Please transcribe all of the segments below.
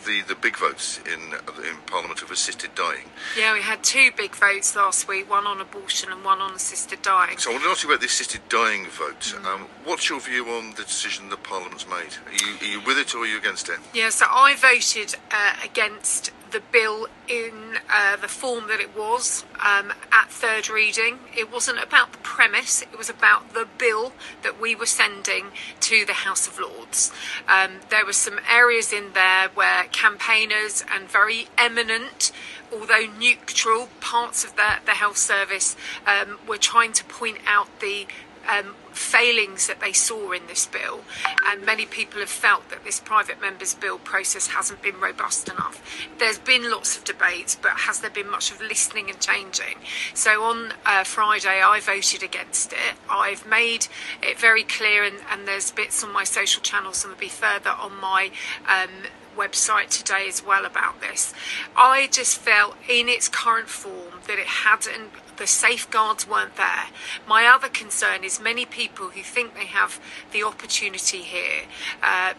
the big votes in Parliament of assisted dying. Yeah, we had two big votes last week, one on abortion and one on assisted dying. So I want to ask you about the assisted dying vote. What's your view on the decision that Parliament's made? Are you with it or are you against it? Yeah, so I voted against the bill in the form that it was at third reading. It wasn't about the premise, it was about the bill that we were sending to the House of Lords. There were some areas in there where campaigners and very eminent, although neutral, parts of the health service were trying to point out the failings that they saw in this bill, and many people have felt that this private members bill process hasn't been robust enough. There's been lots of debates, but has there been much of listening and changing? So on Friday I voted against it. I've made it very clear, and there's bits on my social channels and there'll be further on my website today as well about this. I just felt in its current form that it hadn't, the safeguards weren't there. My other concern is many people who think they have the opportunity here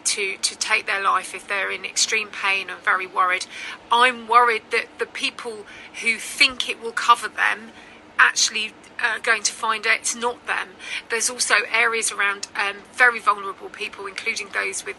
to take their life if they're in extreme pain and very worried. I'm worried that the people who think it will cover them actually going to find out it's not them. There's also areas around very vulnerable people, including those with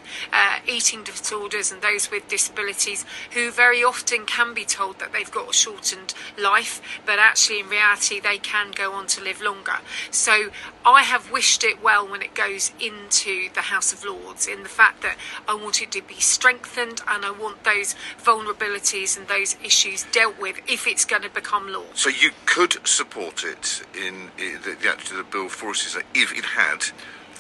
eating disorders and those with disabilities, who very often can be told that they've got a shortened life, but actually in reality they can go on to live longer. So I have wished it well when it goes into the House of Lords, in the fact that I want it to be strengthened and I want those vulnerabilities and those issues dealt with if it's going to become law. So you could support it in the bill for us if it had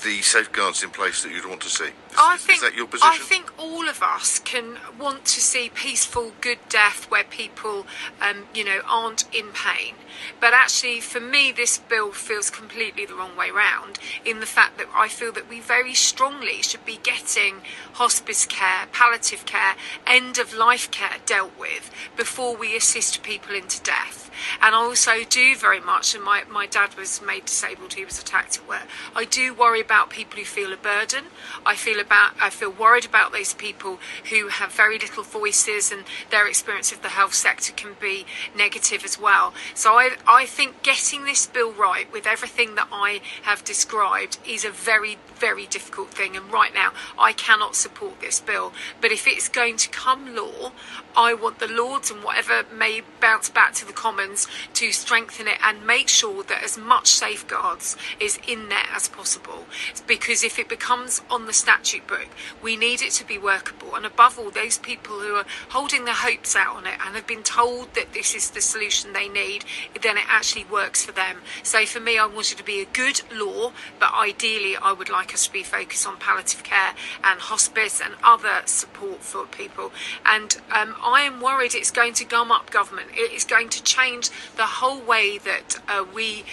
the safeguards in place that you'd want to see. Is that your position? I think all of us can want to see peaceful, good death where people, aren't in pain. But actually, for me, this bill feels completely the wrong way round, in the fact that I feel that we very strongly should be getting hospice care, palliative care, end-of-life care dealt with before we assist people into death. And I also do very much, and my dad was made disabled, he was attacked at work. I do worry about people who feel a burden. I feel worried about those people who have very little voices, and their experience of the health sector can be negative as well. So I think getting this bill right with everything that I have described is a very, very difficult thing, and right now I cannot support this bill. But if it's going to come law, I want the Lords and whatever may bounce back to the Commons to strengthen it and make sure that as much safeguards is in there as possible, because if it becomes on the statute book, we need it to be workable. And above all, those people who are holding their hopes out on it and have been told that this is the solution they need, then it actually works for them. So for me, I want it to be a good law, but ideally I would like us to be focused on palliative care and hospice and other support for people. And I am worried it's going to gum up government. It is going to change the whole way that we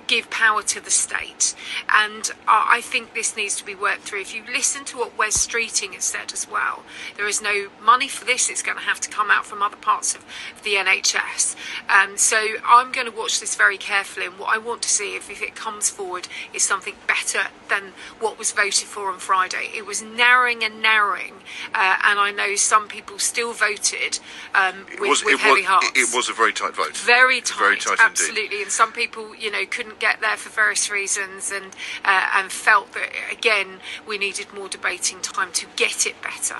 give power to the state. And I think this needs to be worked through. If you listen to what Wes Streeting has said as well, there is no money for this. It's going to have to come out from other parts of the NHS. So I'm going to watch this very carefully, and what I want to see if it comes forward is something better than what was voted for on Friday. It was narrowing and narrowing, and I know some people still voted with heavy hearts. It was a very tight vote. Very tight absolutely. Indeed. And some people, couldn't get there for various reasons, and felt that again we needed more debating time to get it better.